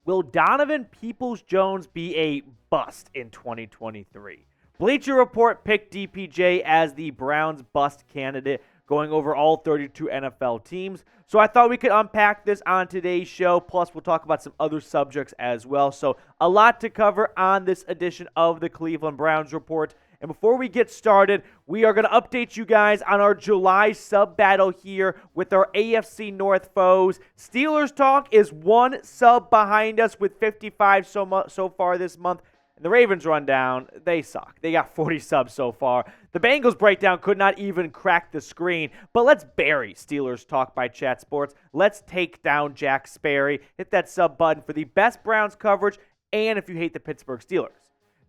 Will Donovan Peoples-Jones be a bust in 2023? Bleacher Report picked DPJ as the Browns' bust candidate, going over all 32 NFL teams. So I thought we could unpack this on today's show. Plus, we'll talk about some other subjects as well. So a lot to cover on this edition of the Cleveland Browns Report. And before we get started, we are going to update you guys on our July sub battle here with our AFC North foes. Steelers talk is one sub behind us with 55 so far this month. And the Ravens rundown, they suck. They got 40 subs so far. The Bengals breakdown could not even crack the screen. But let's bury Steelers talk by Chat Sports. Let's take down Jack Sperry. Hit that sub button for the best Browns coverage and if you hate the Pittsburgh Steelers.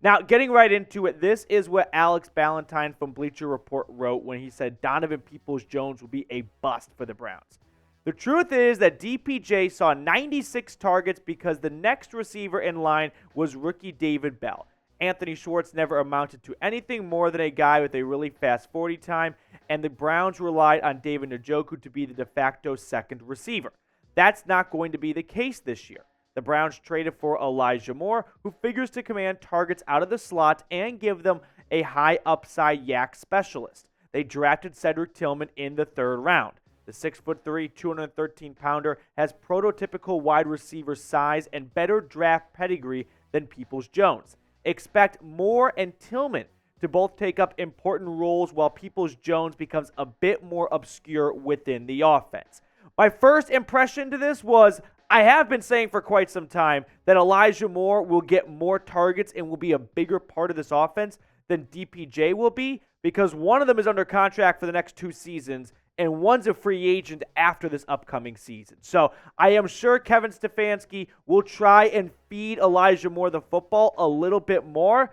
Now, getting right into it, this is what Alex Ballantyne from Bleacher Report wrote when he said Donovan Peoples-Jones will be a bust for the Browns. The truth is that DPJ saw 96 targets because the next receiver in line was rookie David Bell. Anthony Schwartz never amounted to anything more than a guy with a really fast 40 time, and the Browns relied on David Njoku to be the de facto second receiver. That's not going to be the case this year. The Browns traded for Elijah Moore, who figures to command targets out of the slot and give them a high upside yak specialist. They drafted Cedric Tillman in the third round. The 6'3", 213-pounder has prototypical wide receiver size and better draft pedigree than Peoples-Jones. Expect Moore and Tillman to both take up important roles while Peoples-Jones becomes a bit more obscure within the offense. My first impression to this was, I have been saying for quite some time that Elijah Moore will get more targets and will be a bigger part of this offense than DPJ will be, because one of them is under contract for the next 2 seasons and one's a free agent after this upcoming season. So I am sure Kevin Stefanski will try and feed Elijah Moore the football a little bit more,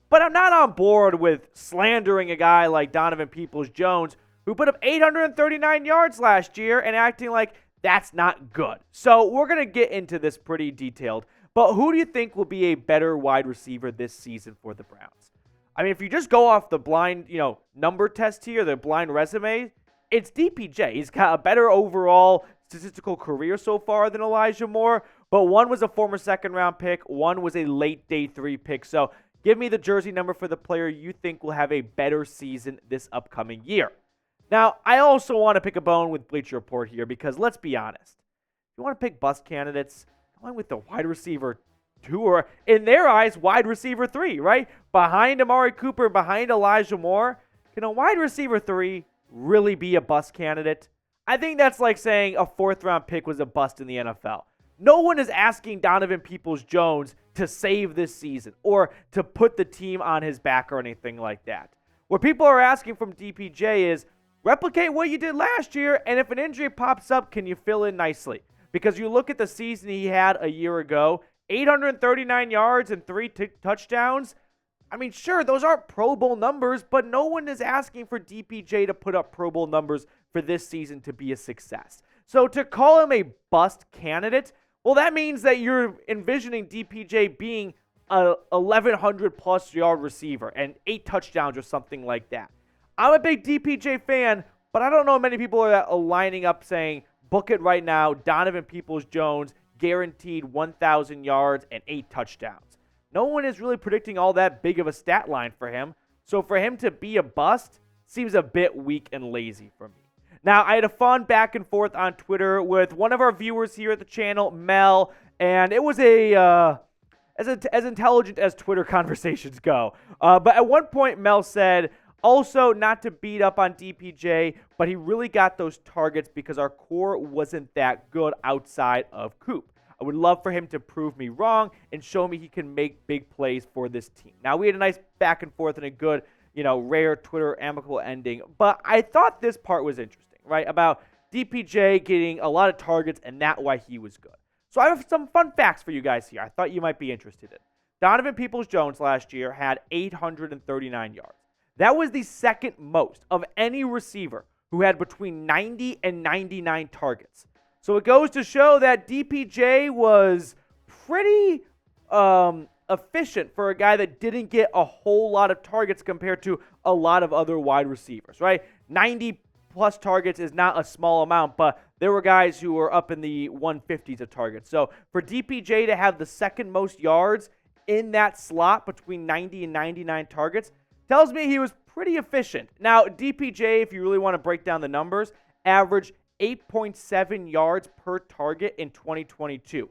but I'm not on board with slandering a guy like Donovan Peoples-Jones, who put up 839 yards last year, and acting like that's not good. So we're going to get into this pretty detailed. But who do you think will be a better wide receiver this season for the Browns? I mean, if you just go off the blind, number test here, the blind resume, it's DPJ. He's got a better overall statistical career so far than Elijah Moore. But one was a former second-round pick. One was a late day 3 pick. So give me the jersey number for the player you think will have a better season this upcoming year. Now, I also want to pick a bone with Bleacher Report here because let's be honest. If you want to pick bust candidates, going with the wide receiver 2 or, in their eyes, wide receiver 3, right? Behind Amari Cooper, behind Elijah Moore, can a wide receiver 3 really be a bust candidate? I think that's like saying a 4th-round pick was a bust in the NFL. No one is asking Donovan Peoples-Jones to save this season or to put the team on his back or anything like that. What people are asking from DPJ is, replicate what you did last year, and if an injury pops up, can you fill in nicely? Because you look at the season he had a year ago, 839 yards and 3 touchdowns. I mean, sure, those aren't Pro Bowl numbers, but no one is asking for DPJ to put up Pro Bowl numbers for this season to be a success. So to call him a bust candidate, well, that means that you're envisioning DPJ being a 1,100-plus yard receiver and 8 touchdowns or something like that. I'm a big DPJ fan, but I don't know many people are lining up saying, book it right now, Donovan Peoples-Jones, guaranteed 1,000 yards and 8 touchdowns. No one is really predicting all that big of a stat line for him, so for him to be a bust seems a bit weak and lazy for me. Now, I had a fun back and forth on Twitter with one of our viewers here at the channel, Mel, and it was as intelligent as Twitter conversations go. But at one point, Mel said, also, not to beat up on DPJ, but he really got those targets because our core wasn't that good outside of Coop. I would love for him to prove me wrong and show me he can make big plays for this team. Now, we had a nice back and forth and a good, rare Twitter amicable ending, but I thought this part was interesting, right? About DPJ getting a lot of targets and that's why he was good. So I have some fun facts for you guys here I thought you might be interested in. Donovan Peoples-Jones last year had 839 yards. That was the second most of any receiver who had between 90 and 99 targets. So it goes to show that DPJ was pretty efficient for a guy that didn't get a whole lot of targets compared to a lot of other wide receivers, right? 90 plus targets is not a small amount, but there were guys who were up in the 150s of targets. So for DPJ to have the second most yards in that slot between 90 and 99 targets tells me he was pretty efficient. Now, DPJ, if you really want to break down the numbers, averaged 8.7 yards per target in 2022.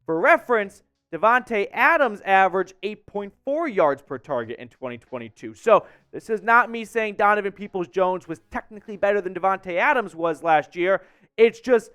For reference, Davante Adams averaged 8.4 yards per target in 2022. So this is not me saying Donovan Peoples-Jones was technically better than Davante Adams was last year. It's just,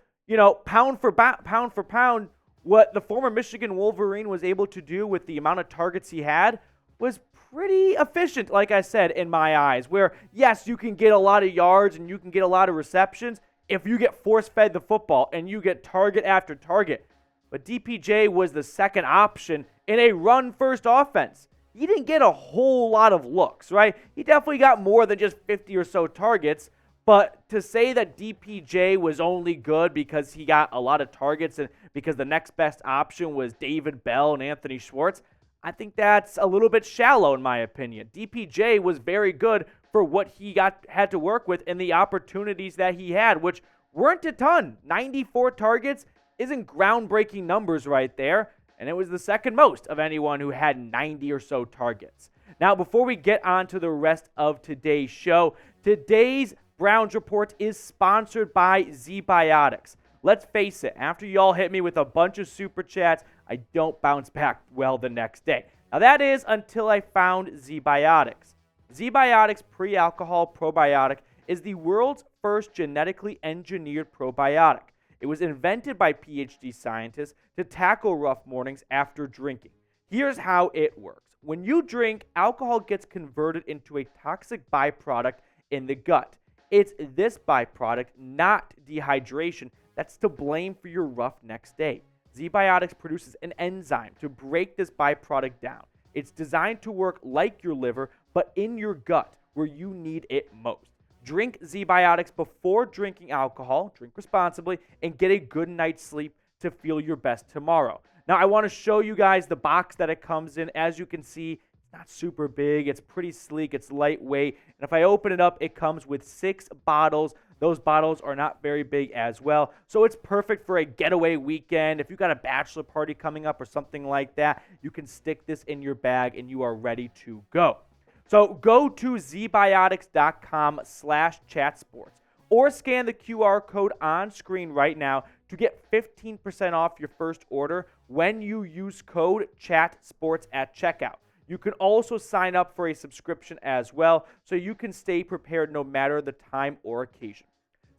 pound for pound, what the former Michigan Wolverine was able to do with the amount of targets he had was pretty efficient, like I said, in my eyes, where, yes, you can get a lot of yards and you can get a lot of receptions if you get force-fed the football and you get target after target. But DPJ was the second option in a run-first offense. He didn't get a whole lot of looks, right? He definitely got more than just 50 or so targets. But to say that DPJ was only good because he got a lot of targets and because the next best option was David Bell and Anthony Schwartz, I think that's a little bit shallow in my opinion. DPJ was very good for what he had to work with and the opportunities that he had, which weren't a ton. 94 targets isn't groundbreaking numbers right there, and it was the second most of anyone who had 90 or so targets. Now, before we get on to the rest of today's show, today's Browns Report is sponsored by ZBiotics. Let's face it, after y'all hit me with a bunch of super chats, I don't bounce back well the next day. Now, that is until I found ZBiotics. ZBiotics Pre-Alcohol Probiotic is the world's first genetically engineered probiotic. It was invented by PhD scientists to tackle rough mornings after drinking. Here's how it works. When you drink, alcohol gets converted into a toxic byproduct in the gut. It's this byproduct, not dehydration, that's to blame for your rough next day. ZBiotics produces an enzyme to break this byproduct down. It's designed to work like your liver, but in your gut, where you need it most. Drink ZBiotics before drinking alcohol, drink responsibly, and get a good night's sleep to feel your best tomorrow. Now, I want to show you guys the box that it comes in. As you can see, it's not super big. It's pretty sleek. It's lightweight. And if I open it up, it comes with 6 bottles. Those bottles are not very big as well. So it's perfect for a getaway weekend. If you've got a bachelor party coming up or something like that, you can stick this in your bag and you are ready to go. So go to zbiotics.com/chatsports or scan the QR code on screen right now to get 15% off your first order when you use code CHATSPORTS at checkout. You can also sign up for a subscription as well so you can stay prepared no matter the time or occasion.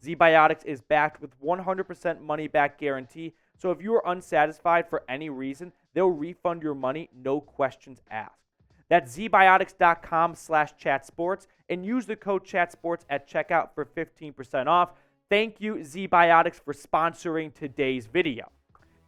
ZBiotics is backed with 100% money-back guarantee, so if you are unsatisfied for any reason, they'll refund your money, no questions asked. That's zbiotics.com/chatsports and use the code CHATSPORTS at checkout for 15% off. Thank you, ZBiotics, for sponsoring today's video.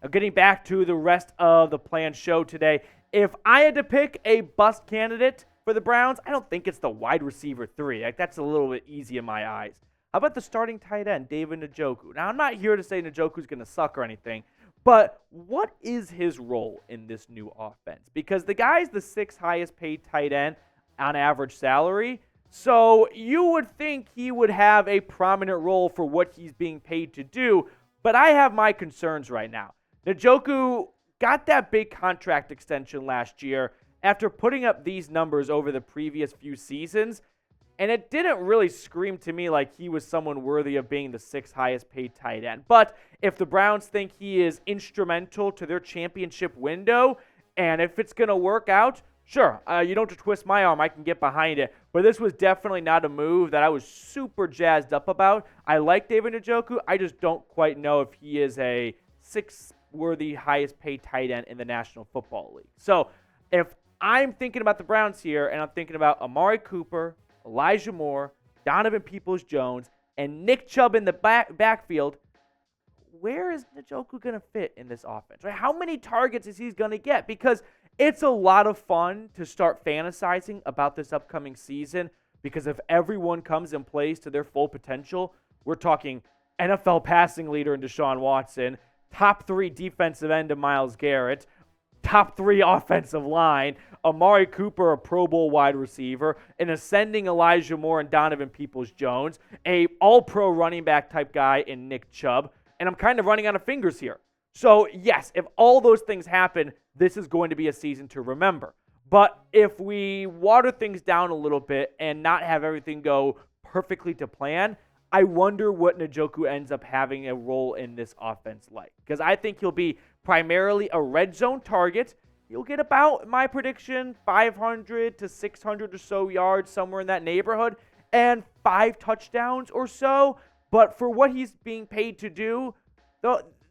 Now, getting back to the rest of the planned show today, if I had to pick a bust candidate for the Browns, I don't think it's the wide receiver 3. That's a little bit easy in my eyes. How about the starting tight end, David Njoku? Now, I'm not here to say Njoku's going to suck or anything, but what is his role in this new offense? Because the guy's the 6th highest paid tight end on average salary, so you would think he would have a prominent role for what he's being paid to do, but I have my concerns right now. Njoku got that big contract extension last year after putting up these numbers over the previous few seasons, and it didn't really scream to me like he was someone worthy of being the 6th highest paid tight end. But if the Browns think he is instrumental to their championship window, and if it's going to work out, sure, you don't have to twist my arm. I can get behind it. But this was definitely not a move that I was super jazzed up about. I like David Njoku. I just don't quite know if he is a 6th worthy highest paid tight end in the National Football League. So if I'm thinking about the Browns here, and I'm thinking about Amari Cooper, Elijah Moore, Donovan Peoples-Jones, and Nick Chubb in the backfield, where is Njoku going to fit in this offense? Right? How many targets is he going to get? Because it's a lot of fun to start fantasizing about this upcoming season, because if everyone comes and plays to their full potential, we're talking NFL passing leader in Deshaun Watson, top 3 defensive end of Myles Garrett, top 3 offensive line, Amari Cooper, a Pro Bowl wide receiver, an ascending Elijah Moore and Donovan Peoples-Jones, a all-pro running back type guy in Nick Chubb, and I'm kind of running out of fingers here. So, yes, if all those things happen, this is going to be a season to remember. But if we water things down a little bit and not have everything go perfectly to plan, I wonder what Njoku ends up having a role in this offense like. Because I think he'll be primarily a red zone target. He'll get about, my prediction, 500 to 600 or so yards, somewhere in that neighborhood, and 5 touchdowns or so. But for what he's being paid to do,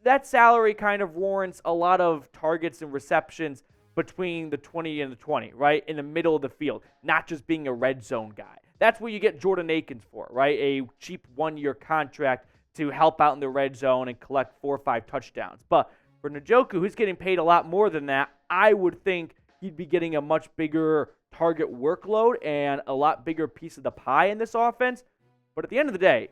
that salary kind of warrants a lot of targets and receptions between the 20 and the 20, right? In the middle of the field, not just being a red zone guy. That's what you get Jordan Akins for, right? A cheap 1-year contract to help out in the red zone and collect 4 or 5 touchdowns. But for Njoku, who's getting paid a lot more than that, I would think he'd be getting a much bigger target workload and a lot bigger piece of the pie in this offense. But at the end of the day,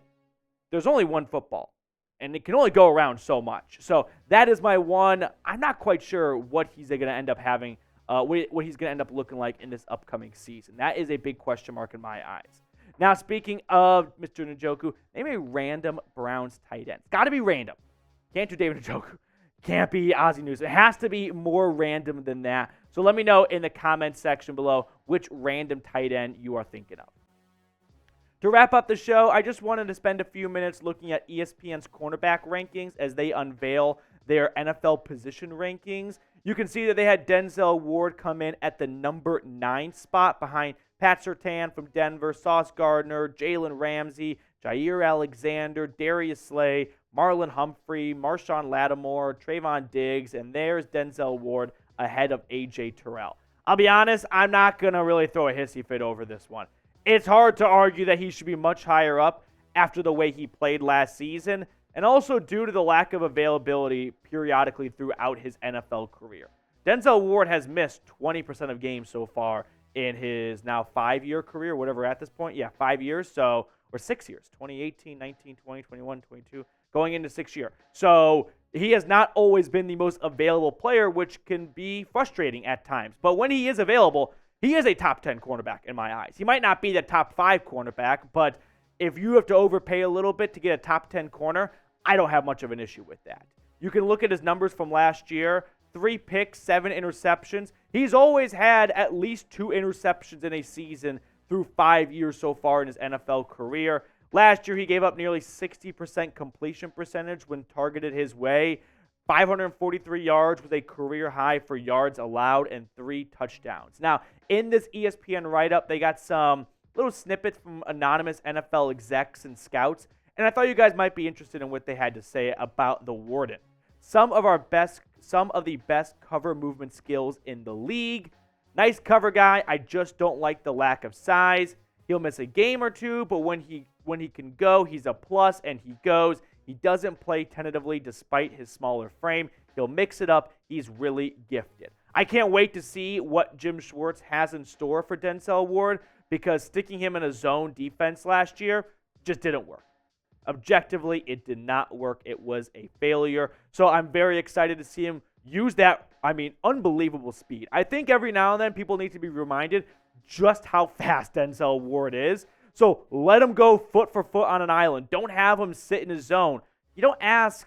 there's only one football, and it can only go around so much. So that is my one. I'm not quite sure what he's going to end up having, what he's going to end up looking like in this upcoming season. That is a big question mark in my eyes. Now, speaking of Mr. Njoku, name a random Browns tight end. It's got to be random. Can't do David Njoku. Can't be Ozzie News. It has to be more random than that. So let me know in the comments section below which random tight end you are thinking of. To wrap up the show, I just wanted to spend a few minutes looking at ESPN's cornerback rankings as they unveil their NFL position rankings. You can see that they had Denzel Ward come in at the number 9 spot behind Pat Surtain from Denver, Sauce Gardner, Jalen Ramsey, Jair Alexander, Darius Slay, Marlon Humphrey, Marshawn Lattimore, Trayvon Diggs, and there's Denzel Ward ahead of A.J. Terrell. I'll be honest, I'm not going to really throw a hissy fit over this one. It's hard to argue that he should be much higher up after the way he played last season, and also due to the lack of availability periodically throughout his NFL career. Denzel Ward has missed 20% of games so far in his now 5-year career, whatever at this point. Yeah, 5 years, or 6 years, 2018, 19, 20, 21, 22, going into 6 year. So he has not always been the most available player, which can be frustrating at times. But when he is available, he is a top 10 cornerback in my eyes. He might not be the top 5 cornerback, but if you have to overpay a little bit to get a top 10 corner, I don't have much of an issue with that. You can look at his numbers from last year. 3 picks, 7 interceptions. He's always had at least 2 interceptions in a season through 5 years so far in his NFL career. Last year, he gave up nearly 60% completion percentage when targeted his way. 543 yards was a career high for yards allowed and 3 touchdowns. Now, in this ESPN write-up, they got some little snippets from anonymous NFL execs and scouts, and I thought you guys might be interested in what they had to say about the Warden. Some of the best cover movement skills in the league. Nice cover guy. I just don't like the lack of size. He'll miss a game or two, but when he can go, he's a plus, and he goes. He doesn't play tentatively despite his smaller frame. He'll mix it up. He's really gifted. I can't wait to see what Jim Schwartz has in store for Denzel Ward, because sticking him in a zone defense last year just didn't work. Objectively, it did not work. It was a failure. So I'm very excited to see him use that, unbelievable speed. I think every now and then people need to be reminded just how fast Denzel Ward is. So let him go foot for foot on an island. Don't have him sit in his zone. You don't ask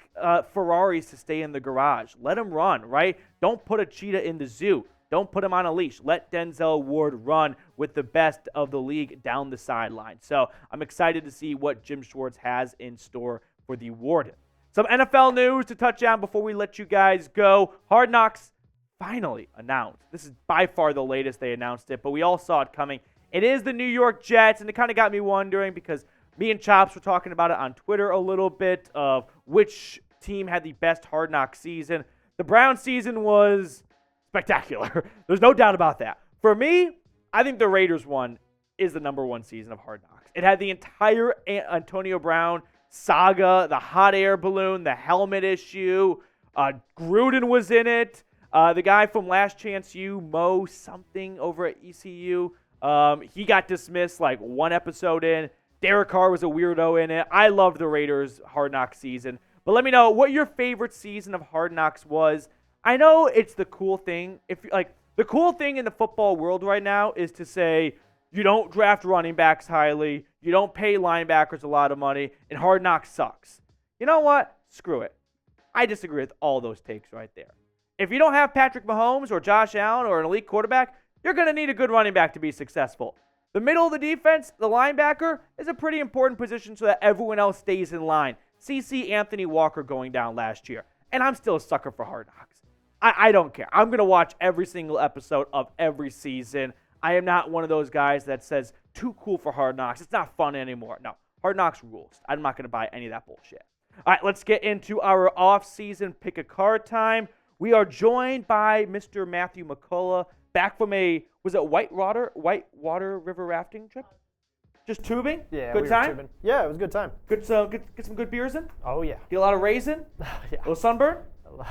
Ferraris to stay in the garage. Let him run, right? Don't put a cheetah in the zoo. Don't put him on a leash. Let Denzel Ward run with the best of the league down the sideline. So I'm excited to see what Jim Schwartz has in store for the Warden. Some NFL news to touch on before we let you guys go. Hard Knocks finally announced. This is by far the latest they announced it, but we all saw it coming. It is the New York Jets, and it kind of got me wondering because me and Chops were talking about it on Twitter a little bit of which team had the best Hard Knocks season. The Browns season was spectacular. There's no doubt about that. For me, I think the Raiders one is the number 1 season of Hard Knocks. It had the entire Antonio Brown saga, the hot air balloon, the helmet issue. Gruden was in it. The guy from Last Chance U, Mo something over at ECU, he got dismissed like 1 episode in. Derek Carr was a weirdo in it. I loved the Raiders Hard Knocks season. But let me know what your favorite season of Hard Knocks was. I know it's the cool thing. The cool thing in the football world right now is to say you don't draft running backs highly, you don't pay linebackers a lot of money, and Hard Knocks sucks. You know what? Screw it. I disagree with all those takes right there. If you don't have Patrick Mahomes or Josh Allen or an elite quarterback, you're going to need a good running back to be successful. The middle of the defense, the linebacker, is a pretty important position so that everyone else stays in line. CC Anthony Walker going down last year. And I'm still a sucker for Hard Knocks. I don't care. I'm going to watch every single episode of every season. I am not one of those guys that says, too cool for Hard Knocks. It's not fun anymore. No, Hard Knocks rules. I'm not going to buy any of that bullshit. All right, let's get into our off-season pick a card time. We are joined by Mr. Matthew McCullough, back from was it Whitewater River rafting trip? Just tubing? Yeah, good time? Tubing. Yeah, it was a good time. Get some good beers in? Oh, yeah. Get a lot of raisin? Yeah. A little sunburn?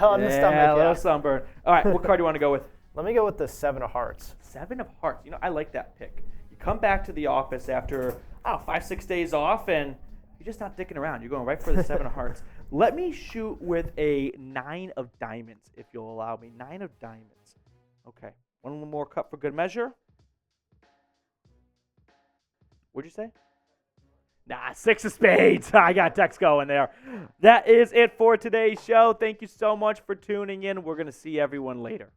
On the stomach, a little sunburn. All right, what card do you want to go with? Let me go with the 7 of Hearts. 7 of Hearts. You know, I like that pick. You come back to the office after, 5-6 days off, and you're just not dicking around. You're going right for the 7 of Hearts. Let me shoot with a 9 of Diamonds, if you'll allow me. 9 of Diamonds. Okay. One more cut for good measure. What'd you say? 6 of Spades. I got text going there. That is it for today's show. Thank you so much for tuning in. We're going to see everyone later.